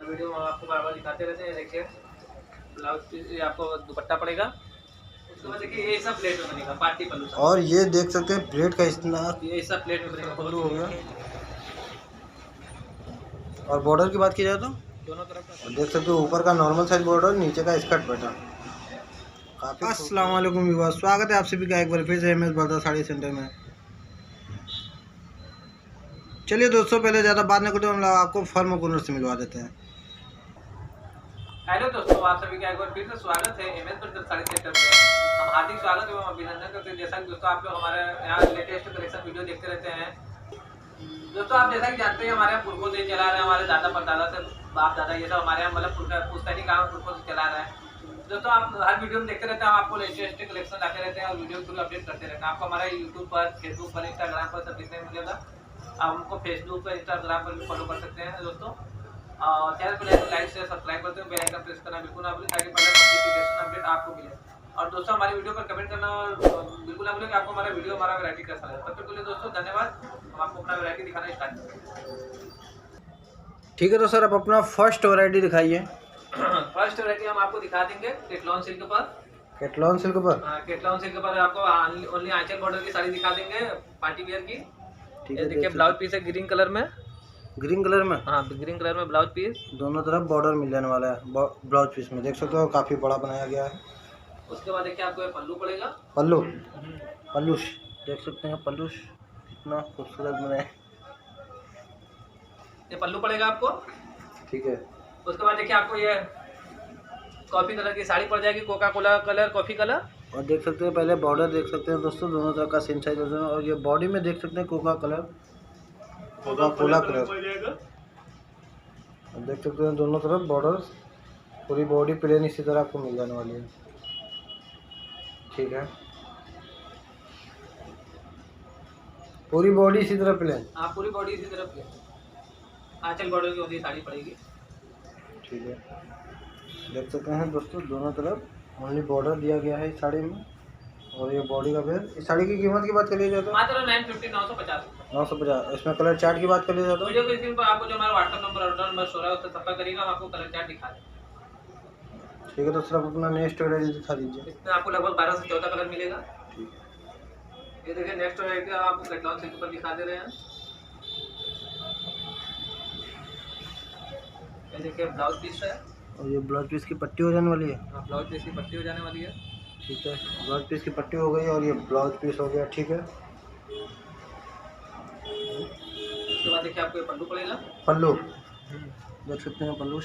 Video हम आपको बार बार दिखाते रहते हैं। देखिए ब्लाउज ये आपको दुपट्टा पड़ेगा। उसके बाद देखिए ये सब प्लेट में बनेगा, पार्टी पल्लू। और ये देख सकते हैं प्लेट का इतना ये सब प्लेट में बनेगा, पल्लू हो गया। और बॉर्डर की बात की जाए तो दोनों तरफ का देख सकते हो, ऊपर का नॉर्मल साइज बॉर्डर, नीचे का स्कर्ट पैटर्न काफी। अस्सलाम वालेकुम व्यूअर्स, स्वागत है आप सभी का एक बार फिर से एमएस बर्दा साड़ी सेंटर में। चलिए दोस्तों, पहले ज़्यादा बात नहीं करते, हम लोग आपको फर्म कूलर से मिलवा देते हैं। हेलो दोस्तों, आप सभी का एक बार फिर से स्वागत है एमएस बर्दा साड़ी सेंटर में। हम हार्दिक स्वागत एवं अभिनंदन करते हैं। जैसा कि दोस्तों आप लोग हमारे यहाँ लेटेस्ट कलेक्शन वीडियो देखते रहते हैं। दोस्तों आप जैसा कि जानते हैं हमारे यहाँ पुरखों से चला रहा है, हमारे दादा परदादा से बाप दादा ये सब हमारे यहाँ मतलब पुश्तैनी काम पुरखों से चला रहा है। दोस्तों आप हर वीडियो में देखते रहते हैं, हम आपको लेटेस्ट कलेक्शन लाते रहते हैं और वीडियो थ्रू अपडेट करते रहते हैं। आपको हमारा यूट्यूब पर, फेसबुक पर, इंस्टाग्राम पर सब देखने मिलेगा। आप हमको फेसबुक पर, इंस्टाग्राम पर भी फॉलो कर सकते हैं दोस्तों। और चैनल को लाइक शेयर सब्सक्राइब करते हैं, बेल आइकन प्रेस करना बिल्कुल ना भूलें ताकि पहले नोटिफिकेशन अपडेट आपको मिले। और दोस्तों हमारी वीडियो पर कमेंट करना बिल्कुल ना भूलें कि आपको हमारा वीडियो, हमारा वैरायटी कैसा लगा। तब तक के लिए दोस्तों धन्यवाद। हम आपको अपना वैरायटी दिखाना स्टार्ट करेंगे। ठीक है, तो सर आप अपना फर्स्ट वैरायटी दिखाइए। फर्स्ट वैरायटी हम आपको दिखा देंगे केटलॉन सिल्क पर। केटलॉन सिल्क पर? केटलॉन सिल्क पर आपको ओनली आंचल बॉर्डर की साड़ी दिखा देंगे, पार्टी वेयर की। ठीक ये है, देखिए ब्लाउज पीस है ग्रीन कलर में। ग्रीन कलर में? हाँ, ग्रीन कलर में ब्लाउज पीस, दोनों तरफ बॉर्डर मिल जाने वाला है ब्लाउज पीस में, देख सकते हो काफ़ी बड़ा बनाया गया है। उसके बाद देखिए आपको ये पल्लू पड़ेगा। पल्लू, पल्लूश देख सकते हैं, पल्लूश कितना खूबसूरत बनाया। ये पल्लू पड़ेगा आपको। ठीक है। उसके बाद देखिए आपको ये कॉफी कलर की साड़ी पड़ जाएगी, Coca Cola colour, coffee colour. और देख सकते हैं पहले बॉर्डर देख सकते हैं दोस्तों, दोनों तरफ का सेम साइज है। और ये बॉडी में देख सकते हैं Coca colour, Coca Cola colour. और देख सकते हैं दोनों तरफ बॉर्डर, पूरी बॉडी प्लेन इसी तरह आपको मिल जाने वाली है। ठीक है, पूरी बॉडी इसी तरह प्लेन। हाँ, पूरी बॉडी इसी तरफ प्लेन, आंचल बॉर्डर की होती साड़ी पड़ेगी। ठीक है, देख सकते हैं दोस्तों दोनों तरफ ओनली बॉर्डर दिया गया है इस साड़ी में। और ये बॉडी का वेयर। इस साड़ी की कीमत की बात कर लिया जाए तो मात्र 950 950। 950। इसमें कलर चार्ट की बात कर लिया जाए तो वीडियो के स्क्रीन पर आपको जो हमारा WhatsApp number, order number show रहा है उससे संपर्क करिएगा, हम आपको कलर चार्ट दिखा देंगे। ठीक है, तो सर आप अपना नेक्स्ट वैरायटी दिखा दीजिए। इसमें आपको लगभग 12 से 14 कलर मिलेगा। ठीक है, ये देखिए नेक्स्ट वैरायटी आपको केटलॉन सिल्क पर दिखा दे रहे हैं। ये देखिए ब्लाउज पीस है। और ये ब्लाउज पीस की पट्टी हो जाने वाली है। हाँ, ब्लाउज पीस की पट्टी हो जाने वाली है। ठीक है, ब्लाउज पीस की पट्टी हो गई और ये ब्लाउज पीस हो गया। ठीक है, उसके बाद देखिए आपको ये पल्लू पड़ेगा। पल्लू देख सकते हैं, पल्लू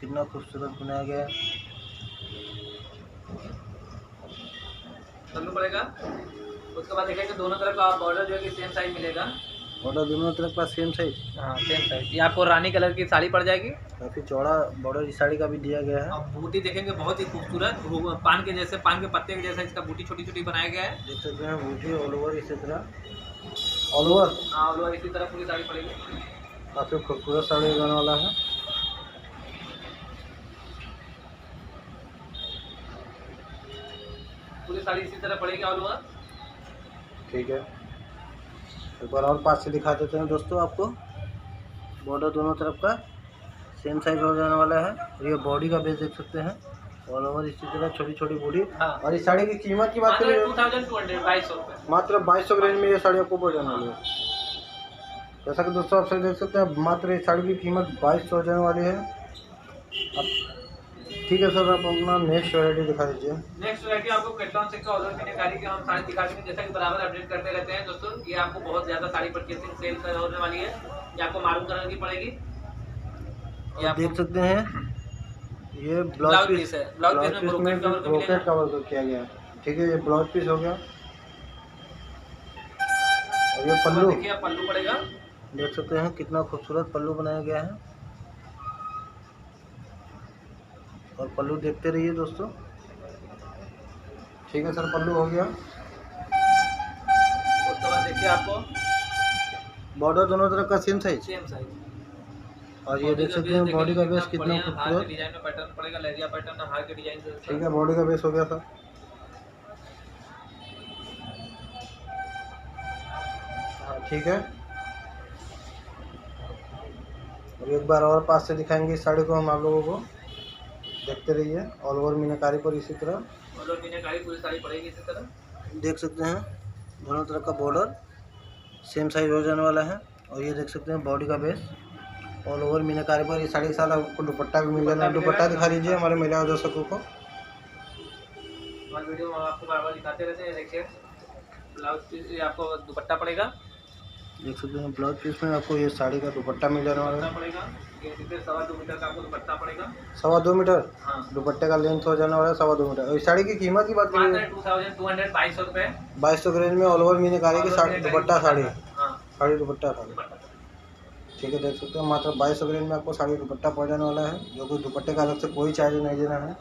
कितना खूबसूरत बनाया गया है। पल्लू पड़ेगा। उसके बाद देखिए कि दोनों तरफ का बॉर्डर जो है कि सेम साइज मिलेगा। बॉर्डर दोनों तरफ का सेम साइज। हाँ, सेम साइज। ये आपको रानी कलर की साड़ी पड़ जाएगी। काफ़ी चौड़ा बॉर्डर इस साड़ी का भी दिया गया है। और बूटी देखेंगे बहुत ही खूबसूरत, पान के जैसे, पान के पत्ते के जैसा इसका बूटी छोटी छोटी बनाया गया है। देख सकते हैं बूटी ऑल ओवर इसी तरह, ऑल ओवर। हाँ, ऑल ओवर इसी तरह पूरी साड़ी पड़ेगी। काफ़ी खूबसूरत साड़ी बनने वाला है। पूरी साड़ी इसी तरह पड़ेगी ऑल ओवर। ठीक है, एक बार और पास से दिखा देते हैं दोस्तों आपको। बॉर्डर दोनों तरफ का सेम साइज हो जाने वाला है। और ये बॉडी का बेस देख सकते हैं, ऑल ओवर इसी तरह छोटी छोटी बॉडी। हाँ। और इस साड़ी की कीमत की बात करें 2200 2200 रुपये। मात्र 2200 रेंज में ये साड़ी आपको पड़ जाने वाली है। जैसा कि दोस्तों आप सभी देख सकते हैं, मात्र इस साड़ी की कीमत 2200 हो जाने वाली है। अब ठीक है सर, आप अपना नेक्स्ट वैरायटी दिखा दीजिए। नेक्स्ट वैरायटी आपको केटलॉन सिल्क का ऑर्डर करने गाड़ी की हम साड़ी दिखा देंगे, जैसा कि बराबर अपडेट करते रहते हैं दोस्तों। ये आपको बहुत ज़्यादा साड़ी परचेसिंग सेल होने वाली है। ये आपको मारून कलर की पड़ेगी। ये आप देख सकते हैं ये ब्लाउज पीस है। ब्लाउज पीस में ब्रोकेट का वर्क किया गया है। ठीक है, ये ब्लाउज पीस हो गया। और ये पल्लू देखिए पल्लू पड़ेगा। देख सकते हैं कितना खूबसूरत पल्लू बनाया गया है। और पल्लू देखते रहिए दोस्तों। ठीक है सर, पल्लू हो गया। उसके बाद देखिए आपको बॉर्डर दोनों तरफ का सेम साइज। Same size. और ये देख सकते हैं बॉडी का बेस कितना हार के खूबसूरत। डिजाइन में पैटर्न पड़ेगा, लेरिया पैटर्न हार के डिजाइन से। ठीक है, बॉडी का बेस हो गया सर। हाँ ठीक है, और एक बार और पास से दिखाएंगे इस साड़ी को हम आप लोगों को, देखते रहिए। ऑल ओवर मीनाकारी पर इसी तरह और मीनाकारी पूरी साड़ी पड़ेगी इसी तरह। देख सकते हैं दोनों तरफ का बॉर्डर सेम साइज हो जाने वाला है। और ये देख सकते हैं बॉडी का बेस ऑल ओवर मीनाकारी पर। ये साड़ी के साथ आपको दुपट्टा भी मिल जाना है। दुपट्टा दिखा दीजिए हमारे महिला दर्शकों को। हमारे वीडियो में आपको बार बार दिखाते रहते हैं। देखिए ब्लाउज पीस, ये आपको दुपट्टा पड़ेगा, देख सकते हैं ब्लाउज पीस में आपको ये साड़ी का दुपट्टा मिल जाने वाला है। पड़ेगा ये देखिए 2.25 मीटर का आपको दुपट्टा पड़ेगा। 2.25 मीटर हाँ, दुपट्टे का लेंथ हो जाने वाला है 2.25 मीटर। और इस साड़ी की कीमत की बात करें 2200 रुपये, 2200 के रेंज में ऑल ओवर मीनाकारी की साड़ी दुपट्टा साड़ी हाँ साड़ी दुपट्टा साड़ी, ठीक है। देख सकते हैं मात्र 2200 के रेंज में आपको साड़ी दुपट्टा पड़ जाने वाला है, जो कि दुपट्टे का अलग से कोई चार्ज नहीं देना है।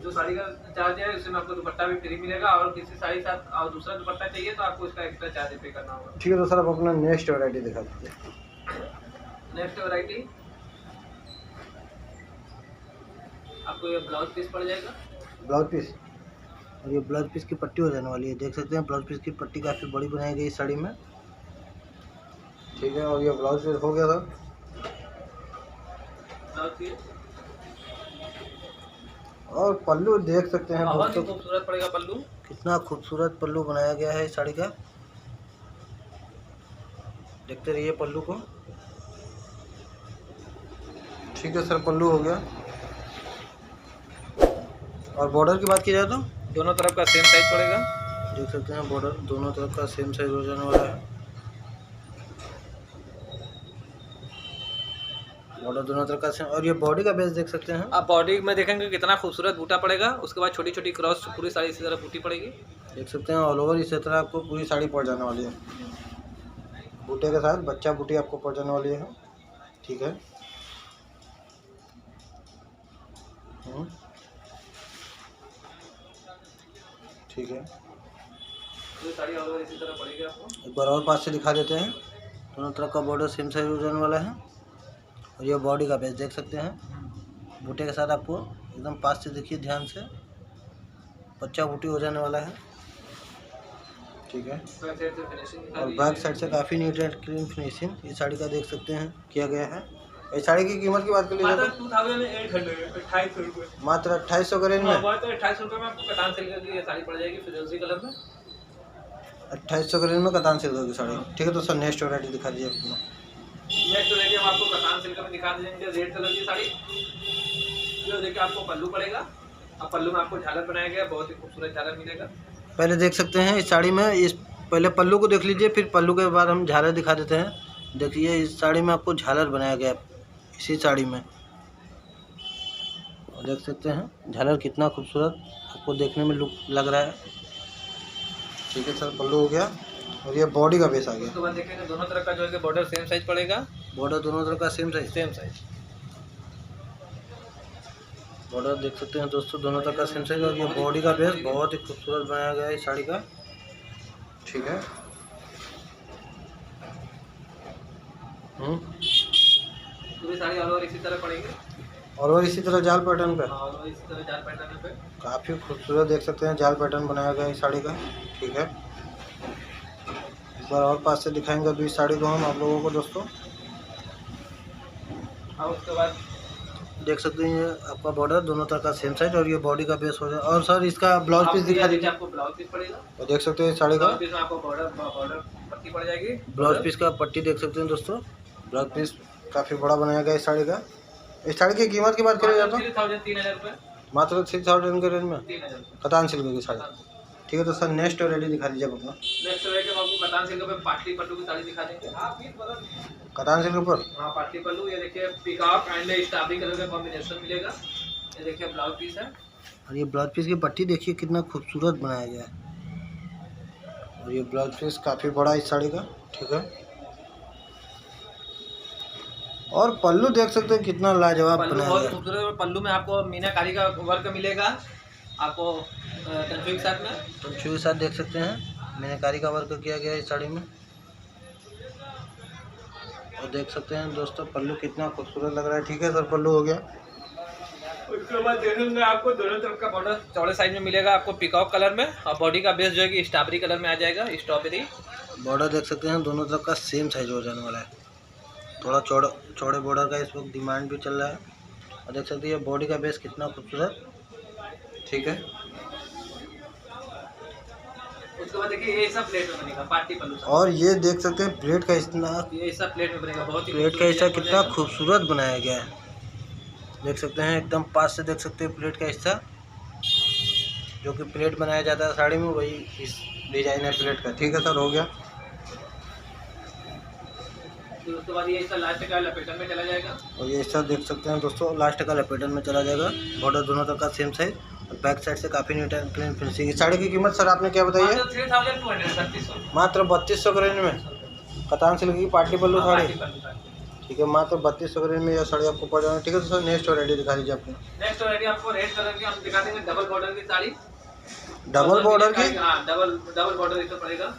जो साड़ी का चार्ज है उसमें आपको दुपट्टा भी फ्री मिलेगा, और किसी साड़ी साथ और दूसरा दुपट्टा चाहिए तो आपको इसका एक्स्ट्रा चार्ज पे करना होगा। ठीक है, तो सर आप अपना नेक्स्ट वैरायटी दिखा दीजिए। नेक्स्ट वैरायटी आपको ये ब्लाउज पीस पड़ जाएगा। ब्लाउज पीस, और ये ब्लाउज पीस की पट्टी हो जाने वाली है। देख सकते हैं ब्लाउज पीस की पट्टी काफ़ी बड़ी बनाई गई इस साड़ी में, ठीक है। और ये ब्लाउज पीस हो गया था। ब्लाउज पीस और पल्लू देख सकते हैं बहुत ही दोस्तों, खूबसूरत पड़ेगा पल्लू। कितना खूबसूरत पल्लू बनाया गया है इस साड़ी का। देखते रहिए पल्लू को, ठीक है सर। पल्लू हो गया। और बॉर्डर की बात की जाए तो दोनों तरफ का सेम साइज पड़ेगा। देख सकते हैं बॉर्डर दोनों तरफ का सेम साइज हो जाने वाला है। बॉर्डर दोनों तरफ का सेम। और ये बॉडी का बेस देख सकते हैं। आप बॉडी में देखेंगे कितना खूबसूरत बूटा पड़ेगा। उसके बाद छोटी छोटी क्रॉस पूरी साड़ी इसी तरह बूटी पड़ेगी। देख सकते हैं ऑल ओवर इसी तरह आपको पूरी साड़ी पड़ जाने वाली है। बूटे के साथ बच्चा बूटी आपको पड़ जाने वाली है, ठीक है। ठीक है, तो साड़ी ऑल ओवर इसी तरह पड़ेगी आपको। एक बार और पास से दिखा देते हैं। दोनों तरफ का बॉर्डर सेम साइज हो जाने वाला है। और ये बॉडी का बेस देख सकते हैं बूटे के साथ आपको एकदम पास से देखिए ध्यान से, बच्चा बूटी हो जाने वाला है, ठीक है। और बैक साइड से काफ़ी नीट एंड क्लीन फिनिशिंग इस साड़ी का देख सकते हैं किया गया है। इस साड़ी की कीमत की बात कर लीजिए तो 2800 रुपये, मात्र 2800 के रेंज में। 2800 रुपये में आपको कटान सिल्क की ये साड़ी पड़ जाएगी फिरोजी कलर में। 2800 के रेंज में कतान सिल्क की साड़ी, ठीक है। तो सर नेक्स्ट वैरायटी दिखा दीजिए अपना। नेक्स्ट वैरायटी हम आपको कटान सिल्क में दिखा देंगे, रेड कलर की साड़ी। जो देखिए आपको पल्लू पड़ेगा, अब पल्लू में आपको झालर बनाया गया, बहुत ही खूबसूरत झालर मिलेगा। पहले देख सकते हैं इस साड़ी में, इस पहले पल्लू को देख लीजिए, फिर पल्लू के बाद हम झालर दिखा देते हैं। देखिए इस साड़ी में आपको झालर बनाया गया इसी साड़ी में, और देख सकते हैं झालर कितना खूबसूरत आपको देखने में लुक लग रहा है, ठीक है सर। पल्लू हो गया और ये बॉडी का बेस आ गया। उसके बाद देखेंगे दोनों तरफ का जो है बॉर्डर सेम साइज पड़ेगा। बॉर्डर दोनों तरफ का सेम साइज बॉर्डर देख सकते हैं दोस्तों, दोनों तरफ का सेम साइज। और ये बॉडी का बेस बहुत ही खूबसूरत बनाया गया है इस साड़ी का, ठीक है। पूरी साड़ी ऑल ओवर इसी तरह पड़ेगी, और इसी तरह जाल पैटर्न पे ऑल ओवर इसी तरह जाल पैटर्न पे काफ़ी खूबसूरत देख सकते हैं जाल पैटर्न बनाया गया है इस साड़ी का, ठीक है। एक बार और पास से दिखाएंगे अभी इस साड़ी को हम आप लोगों को दोस्तों। और उसके बाद देख सकते हैं ये आपका बॉर्डर दोनों तरह का सेम साइज, और ये बॉडी का बेस हो जाए। और सर इसका ब्लाउज पीस दिखा दीजिए। आपको ब्लाउज पीस पड़ेगा, और देख सकते हैं इस साड़ी का ब्लाउज पीस में आपको बॉर्डर पट्टी पड़ जाएगी। ब्लाउज पीस का पट्टी देख सकते हैं दोस्तों, ब्लाउज पीस काफ़ी बड़ा बनाया गया इस साड़ी का। इस साड़ी की कीमत की बात करें जाए तो 3000 रुपये, मात्र 3000 के रेंज में 3000 कतान सिल्क की साड़ी, ठीक है। तो सर नेक्स्ट वैरायटी दिखा दीजिए अपना। नेक्स्ट वैरायटी हम आपको कतान सिल्क पे पाटली पल्लू की साड़ी दिखा देंगे। कतान सिल्क पर हाँ पाटली पल्लू, ये देखिए पीकॉक एंड स्ट्रॉबेरी कलर का कॉम्बिनेशन मिलेगा। ये देखिए ब्लाउज पीस है, और ये ब्लाउज पीस की पट्टी देखिए कितना खूबसूरत बनाया गया है। और ये ब्लाउज पीस काफ़ी बड़ा है इस साड़ी का, ठीक है। और पल्लू देख सकते हैं कितना लाजवाब पल्लू बनाया बहुत गया है। खूबसूरत है। पल्लू में आपको मीनाकारी का वर्क मिलेगा, आपको कंफी के साथ में पंचू के साथ देख सकते हैं मीनाकारी का वर्क किया गया है इस साड़ी में। और देख सकते हैं दोस्तों पल्लू कितना खूबसूरत लग रहा है, ठीक है सर। पल्लू हो गया। उसके बाद देखेंगे आपको दोनों तरफ का बॉर्डर चौड़े साइज में मिलेगा आपको पीकॉक कलर में, और बॉडी का बेस जो है कि स्ट्रॉबेरी कलर में आ जाएगा। स्ट्रॉबेरी बॉर्डर देख सकते हैं दोनों तरफ का सेम साइज हो जाने वाला है। थोड़ा चौड़े बॉर्डर का इस वक्त डिमांड भी चल रहा है। और देख सकते हैं बॉडी का बेस कितना खूबसूरत। ठीक है, उसके बाद देखिए ये सब प्लेट में बनेगा पार्टी पल्लू। और ये देख सकते हैं प्लेट का इतना, ये सब प्लेट में बनेगा, बहुत ही प्लेट का हिस्सा कितना खूबसूरत बनाया गया है। देख सकते हैं एकदम पास से देख सकते हैं प्लेट का हिस्सा, जो कि प्लेट बनाया जाता है साड़ी में, वही इस डिजाइन है प्लेट का। ठीक है सर, हो गया। फिर उसके बाद ये इसका लास्ट का लपेटन में चला जाएगा। और ये हिस्सा देख सकते हैं दोस्तों लास्ट का लपेटन में चला जाएगा। बॉर्डर दोनों तरफ का सेम साइज और बैक साइड से काफ़ी neat and clean finishing. Sari की कीमत सर आपने क्या बताई है? 3200 मात्र 3200 के रेंज में कतान सिल्क की पार्टी पल्लू साड़ी। ठीक है, मात्र 3200 के रेंज में यह साड़ी आपको पड़ जाएगी। ठीक है, तो सर नेक्स्ट वैरायटी दिखा दीजिए आपने। नेक्स्ट वैरायटी आपको रेड कलर की हम दिखा देंगे, डबल बॉर्डर की साड़ी। डबल बॉर्डर की? हाँ, डबल बॉर्डर इसमें पड़ेगा।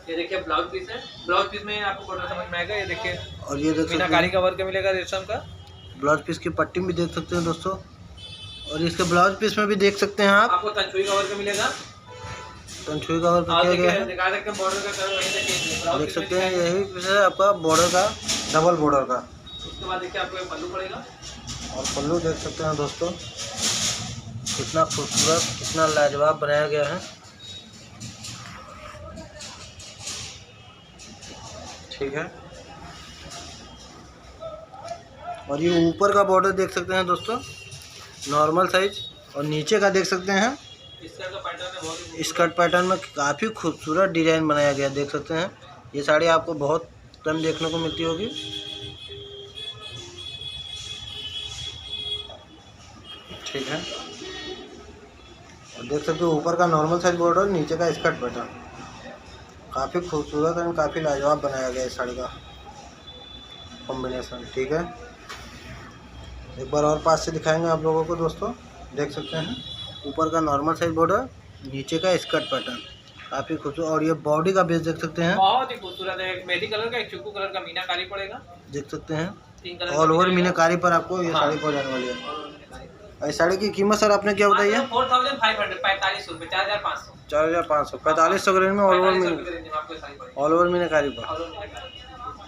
ये देखिए ब्लाउज पीस है, ब्लाउज पीस में आपको बॉर्डर समझ में आएगा। ये देखिए, और ये देख सकते मीनाकारी का वर्क मिलेगा रेशम का। ब्लाउज पीस की पट्टी भी देख सकते हैं दोस्तों। और इसके ब्लाउज पीस में भी देख सकते हैं आप, आपको तंचुई का वर्क मिलेगा। तंचुई का वर्क किया गया है। दिखा सकते हैं बॉर्डर का कलर, वही देखिए देख सकते हैं यही पीस है आपका बॉर्डर का, डबल बॉर्डर का। उसके बाद देखिए आपको ये पल्लू पड़ेगा। और पल्लू देख सकते हैं दोस्तों कितना खूबसूरत, कितना लाजवाब बनाया गया है। ठीक है, और ये ऊपर का बॉर्डर देख सकते हैं दोस्तों नॉर्मल साइज, और नीचे का देख सकते हैं स्कर्ट पैटर्न में काफ़ी खूबसूरत डिजाइन बनाया गया। देख सकते हैं ये साड़ी आपको बहुत कम देखने को मिलती होगी। ठीक है, और देख सकते हो ऊपर का नॉर्मल साइज बॉर्डर, नीचे का स्कर्ट पैटर्न काफ़ी खूबसूरत एंड काफ़ी लाजवाब बनाया गया है इस साड़ी का कॉम्बिनेशन। ठीक है, एक बार और पास से दिखाएंगे आप लोगों को दोस्तों। देख सकते हैं ऊपर का नॉर्मल साइज बॉर्डर, नीचे का स्कर्ट पैटर्न काफ़ी खूबसूरत। और ये बॉडी का बेस देख सकते हैं, बहुत ही खूबसूरत है। एक मेहंदी कलर का, एक चुकू कलर का मीनाकारी पड़ेगा। देख सकते हैं 3 कलर ऑल ओवर मीनाकारी पर आपको ये साड़ी पड़ जाने वाली है। और इस साड़ी की कीमत सर आपने क्या बताई है? 4500, 45 रुपये, 4500। 4500, 4500 के रेंज में ऑल ओवर मीनाकारी पर।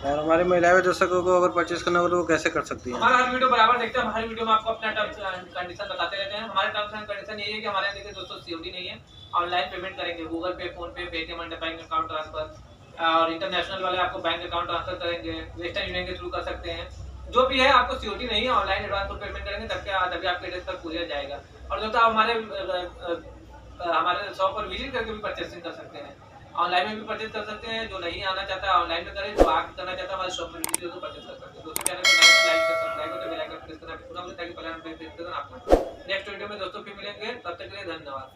और हमारे महिला दर्शकों को अगर परचेज करना हो तो वो कैसे कर सकती है? हमारा हर वीडियो बराबर देखते हैं, हमारी वीडियो में आपको अपना टर्म्स एंड कंडीशन बताते रहते हैं। हमारे टर्म्स एंड कंडीशन यही है कि हमारे देखिए दोस्तों सीओडी नहीं है, ऑनलाइन पेमेंट करेंगे, गूगल पे, फोन पे, पेटीएम, बैंक अकाउंट ट्रांसफर, और इंटरनेशनल वाले आपको बैंक अकाउंट ट्रांसफर करेंगे, वेस्टर्न यूनियन के थ्रू कर सकते हैं। जो भी है आपको सीओडी नहीं है, ऑनलाइन एडवांस पेमेंट करेंगे तभी आपके एड्रेस पर कुरियर जाएगा। और दोस्तों आप हमारे शॉप पर विजिट करके भी परचेसिंग कर सकते हैं, ऑनलाइन में भी परचेज कर सकते हैं। जो नहीं आना चाहता है ऑनलाइन में करें, जो आप करना चाहता है हमारे शॉप पर विजिट करके परचेज कर सकते हैं। दोस्तों चैनल को लाइक कर सब्सक्राइब करके बेल आइकन प्रेस करना बिल्कुल ना भूलें ताकि पहले नोटिफिकेशन आपको। नेक्स्ट वीडियो में दोस्तों फिर मिलेंगे, तब तक के लिए धन्यवाद।